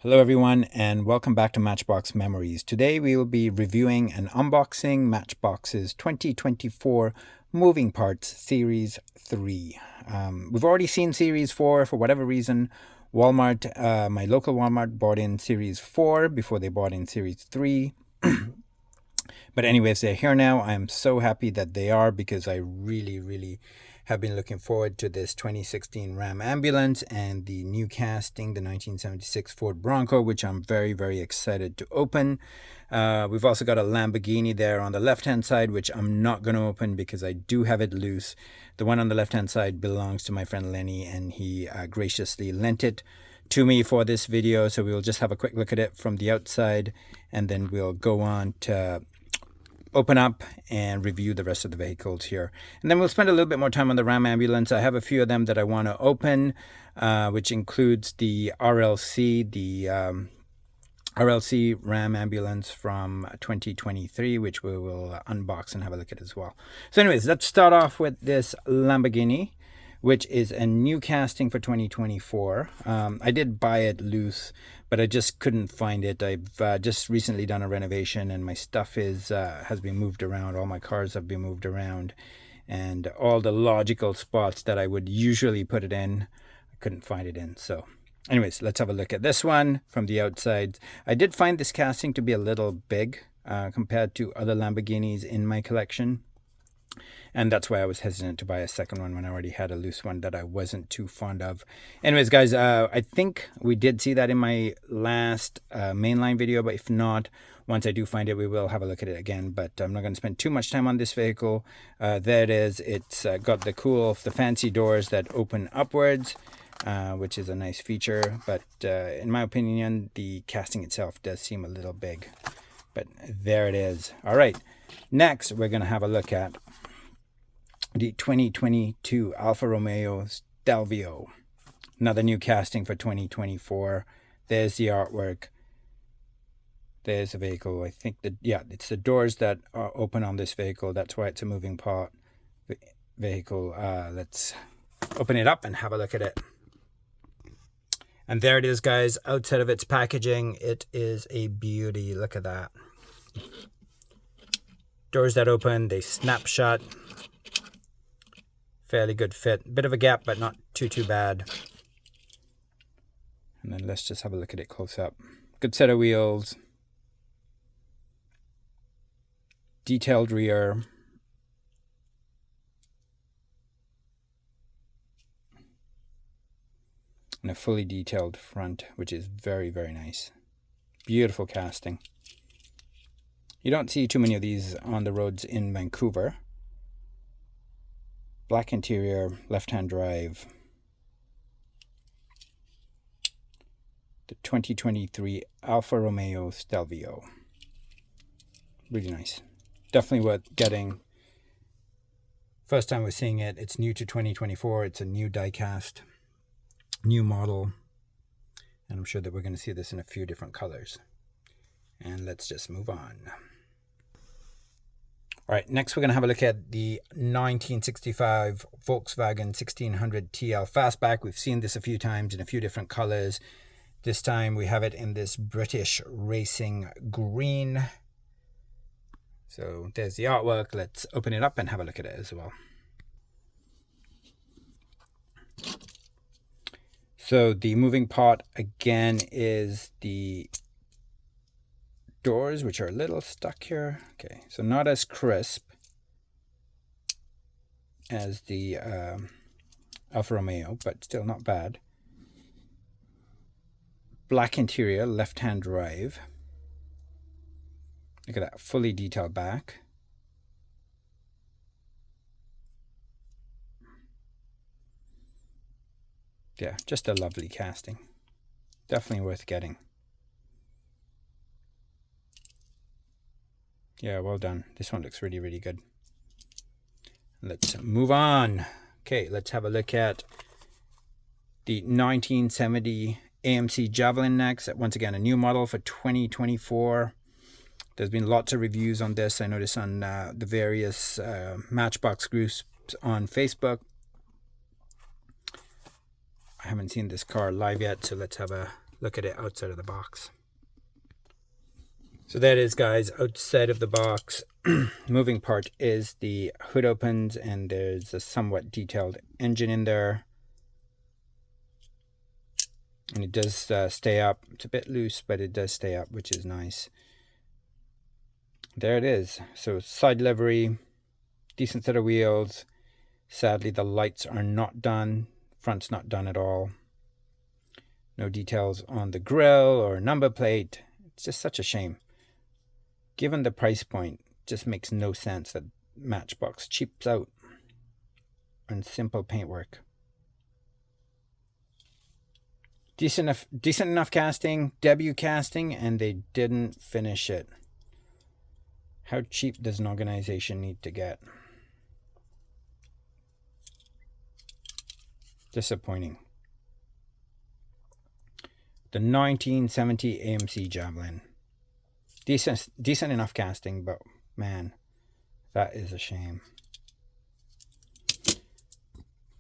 Hello everyone and welcome back to Matchbox Memories. Today we will be reviewing and unboxing Matchbox's 2024 Moving Parts Series 3. We've already seen Series 4 for whatever reason. Walmart, my local Walmart bought in Series 4 before they bought in Series 3. But anyways, they're here now. I'm so happy that they are because I really have been looking forward to this 2016 Ram ambulance and the new casting, the 1976 Ford Bronco, which I'm very excited to open. We've also got a Lamborghini there on the left-hand side, which I'm not going to open because I do have it loose. The one on the left-hand side belongs to my friend Lenny, and he graciously lent it to me for this video. So we'll just have a quick look at it from the outside, and then we'll go on to open up and review the rest of the vehicles here. And then we'll spend a little bit more time on the Ram ambulance. I have a few of them that I want to open, which includes the RLC, RLC Ram ambulance from 2023, which we will unbox and have a look at as well. So anyways, let's start off with this Lamborghini, which is a new casting for 2024. I did buy it loose, but I just couldn't find it. I've just recently done a renovation and my stuff has been moved around. All my cars have been moved around, and all the logical spots that I would usually put it in, I couldn't find it in. So anyways, let's have a look at this one from the outside. I did find this casting to be a little big compared to other Lamborghinis in my collection. And that's why I was hesitant to buy a second one when I already had a loose one that I wasn't too fond of. Anyways, guys, I think we did see that in my last mainline video, but if not, once I do find it, we will have a look at it again. But I'm not going to spend too much time on this vehicle. There it is. It's got the fancy doors that open upwards, which is a nice feature. But in my opinion, the casting itself does seem a little big. But there it is. All right. Next, we're going to have a look at the 2022 Alfa Romeo Stelvio. Another new casting for 2024. There's the artwork. There's the vehicle. I think it's the doors that are open on this vehicle. That's why it's a moving part vehicle. Let's open it up and have a look at it. And there it is, guys. Outside of its packaging, it is a beauty. Look at that. Doors that open, they snap shut. Fairly good fit. Bit of a gap, but not too bad. And then let's just have a look at it close up. Good set of wheels. Detailed rear. And a fully detailed front, which is very nice. Beautiful casting. You don't see too many of these on the roads in Vancouver. Black interior, left-hand drive. The 2023 Alfa Romeo Stelvio. Really nice. Definitely worth getting. First time we're seeing it. It's new to 2024. It's a new die-cast, new model. And I'm sure that we're going to see this in a few different colors. And let's just move on. All right, next we're going to have a look at the 1965 Volkswagen 1600 TL Fastback. We've seen this a few times in a few different colors. This time we have it in this British racing green. So there's the artwork. Let's open it up and have a look at it as well. So the moving part again is the doors, which are a little stuck here. Okay, so not as crisp as the Alfa Romeo, but still not bad. Black interior, left-hand drive. Look at that, fully detailed back. Yeah, just a lovely casting. Definitely worth getting. Yeah, well done. This one looks really good. Let's move on. Okay, let's have a look at the 1970 AMC Javelin next. Once again, a new model for 2024. There's been lots of reviews on this. I noticed on the various Matchbox groups on Facebook. I haven't seen this car live yet, so let's have a look at it outside of the box. So there it is, guys, outside of the box. Moving part is the hood opens, and there's a somewhat detailed engine in there. And it does stay up. It's a bit loose, but it does stay up, which is nice. There it is. So side livery, decent set of wheels. Sadly, the lights are not done. Front's not done at all. No details on the grille or number plate. It's just such a shame. Given the price point, it just makes no sense that Matchbox cheaps out on simple paintwork. Decent enough casting, debut casting, and they didn't finish it. How cheap does an organization need to get? Disappointing. The 1970 AMC Javelin. Decent enough casting, but man, that is a shame.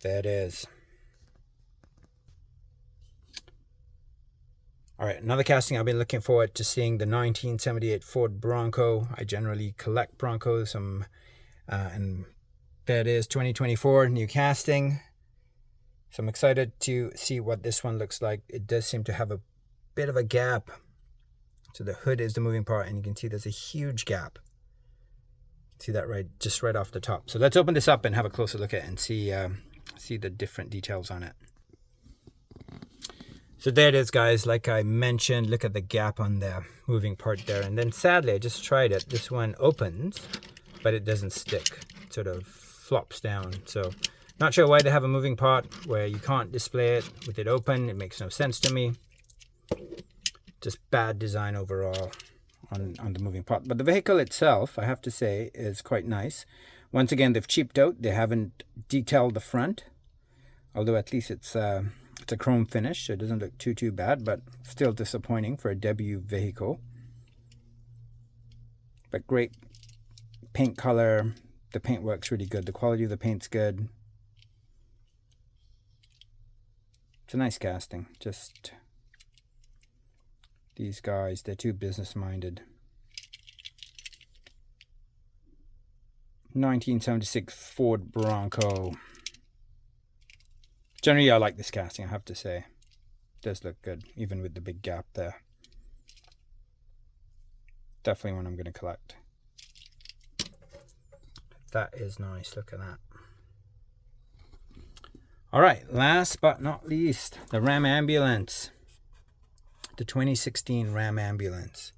There it is. All right, another casting I've been looking forward to seeing, the 1978 Ford Bronco. I generally collect Broncos, and there it is, 2024, new casting. So I'm excited to see what this one looks like. It does seem to have a bit of a gap. So the hood is the moving part, and you can see there's a huge gap. See that just right off the top. So let's open this up and have a closer look at it and see the different details on it. So there it is, guys. Like I mentioned, look at the gap on the moving part there. And then sadly, I just tried it. This one opens, but it doesn't stick. It sort of flops down. So not sure why they have a moving part where you can't display it with it open. It makes no sense to me. Just bad design overall on the moving part. But the vehicle itself, I have to say, is quite nice. Once again, they've cheaped out. They haven't detailed the front, although at least it's a chrome finish, so it doesn't look too bad, but still disappointing for a debut vehicle. But great paint color. The paint works really good. The quality of the paint's good. It's a nice casting. Just these guys, they're too business-minded. 1976 Ford Bronco. Generally, I like this casting, I have to say. It does look good, even with the big gap there. Definitely one I'm going to collect. That is nice, look at that. Alright, last but not least, the Ram Ambulance. The 2016 Ram Ambulance.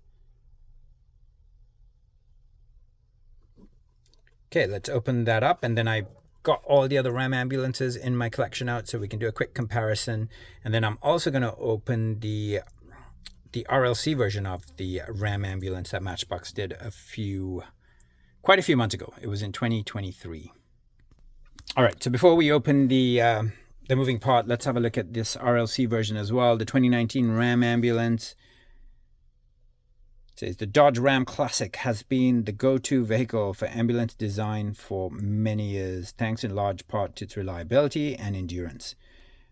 Okay, let's open that up, and then I got all the other Ram ambulances in my collection out so we can do a quick comparison. And then I'm also going to open the RLC version of the Ram ambulance that Matchbox did quite a few months ago. It was in 2023. All right, so before we open the moving part, let's have a look at this RLC version as well. The 2019 Ram ambulance. It says the Dodge Ram Classic has been the go-to vehicle for ambulance design for many years, thanks in large part to its reliability and endurance.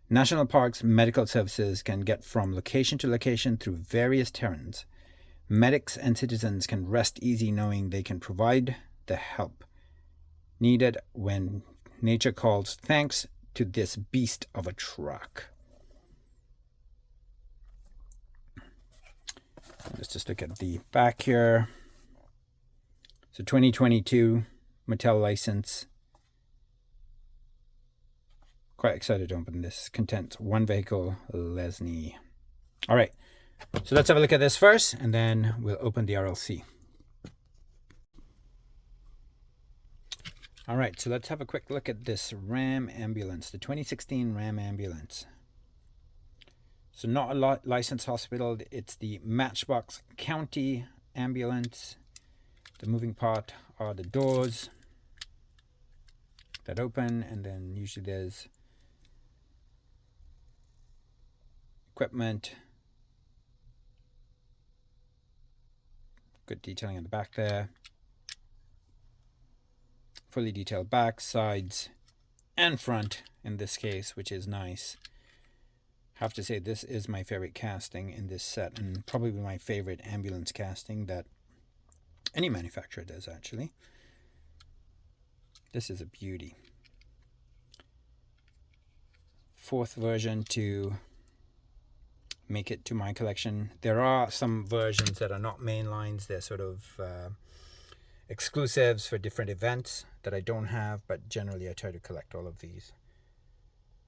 National Parks Medical Services can get from location to location through various terrains. Medics and citizens can rest easy knowing they can provide the help needed when nature calls, thanks to this beast of a truck. Let's just look at the back here. So 2022 Mattel license. Quite excited to open this. Content one vehicle, Lesney. All right, so let's have a look at this first, and then we'll open the RLC. All right, so let's have a quick look at this Ram ambulance, the 2016 Ram ambulance. So not a licensed hospital, it's the Matchbox County ambulance. The moving part are the doors that open, and then usually there's equipment. Good detailing on the back there. Fully detailed back, sides, and front in this case, which is nice. have to say this is my favorite casting in this set, and probably my favorite ambulance casting that any manufacturer does, actually. This is a beauty. 4th version to make it to my collection. There are some versions that are not main lines. They're sort of exclusives for different events that I don't have, but generally I try to collect all of these.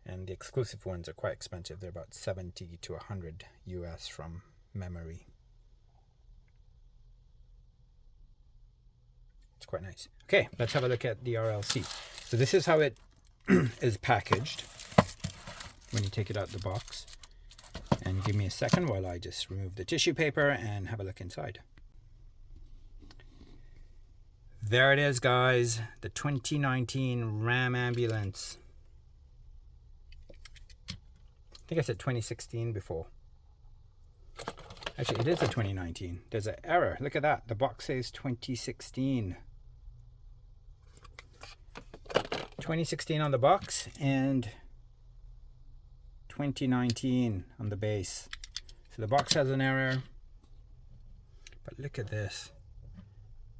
And the exclusive ones are quite expensive. They're about 70 to 100 US from memory. It's quite nice. Okay, let's have a look at the RLC. So this is how it is packaged when you take it out of the box. And give me a second while I just remove the tissue paper and have a look inside. There it is, guys. The 2019 Ram ambulance. I think I said 2016 before. Actually, it is a 2019. There's an error. Look at that. The box says 2016. 2016 on the box and 2019 on the base. So the box has an error. But look at this.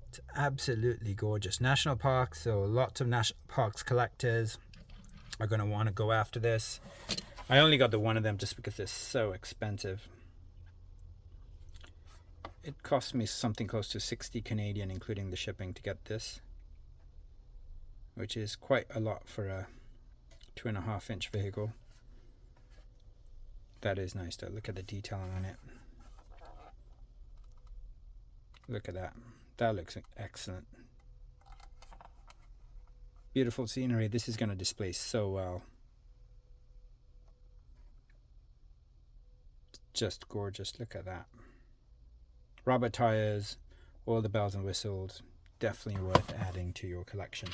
It's absolutely gorgeous. National parks, so lots of national parks collectors are going to want to go after this. I only got the one of them just because they're so expensive. It cost me something close to 60 Canadian, including the shipping, to get this, which is quite a lot for a 2.5-inch vehicle. That is nice though. Look at the detailing on it. Look at that. That looks excellent. Beautiful scenery. This is going to display so well. Just gorgeous. Look at that. Rubber tires, all the bells and whistles. Definitely worth adding to your collection.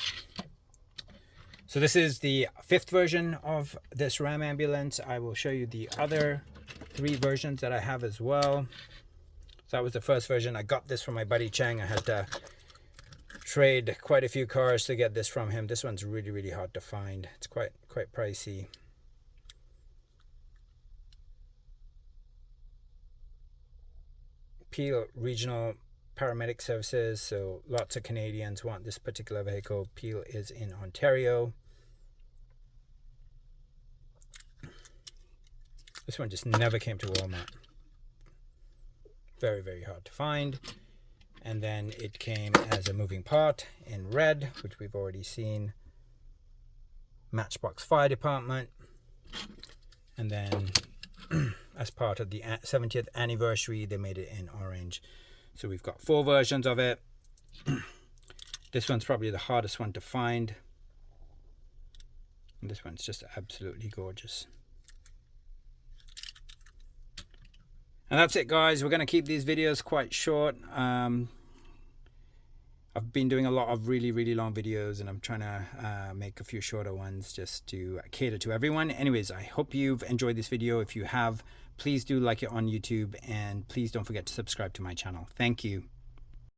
So this is the 5th version of this Ram ambulance. I will show you the other 3 versions that I have as well. So that was the first version. I got this from my buddy Chang. I had to trade quite a few cars to get this from him. This one's really, really hard to find. It's quite pricey. Peel Regional Paramedic Services, so lots of Canadians want this particular vehicle. Peel is in Ontario. This one just never came to Walmart. Very, very hard to find. And then it came as a moving part in red, which we've already seen. Matchbox Fire Department. And then as part of the 70th anniversary, they made it in orange. So we've got 4 versions of it. This one's probably the hardest one to find. And this one's just absolutely gorgeous. And that's it, guys. We're going to keep these videos quite short. I've been doing a lot of really, really long videos, and I'm trying to make a few shorter ones just to cater to everyone. Anyways, I hope you've enjoyed this video. If you have, please do like it on YouTube, and please don't forget to subscribe to my channel. Thank you.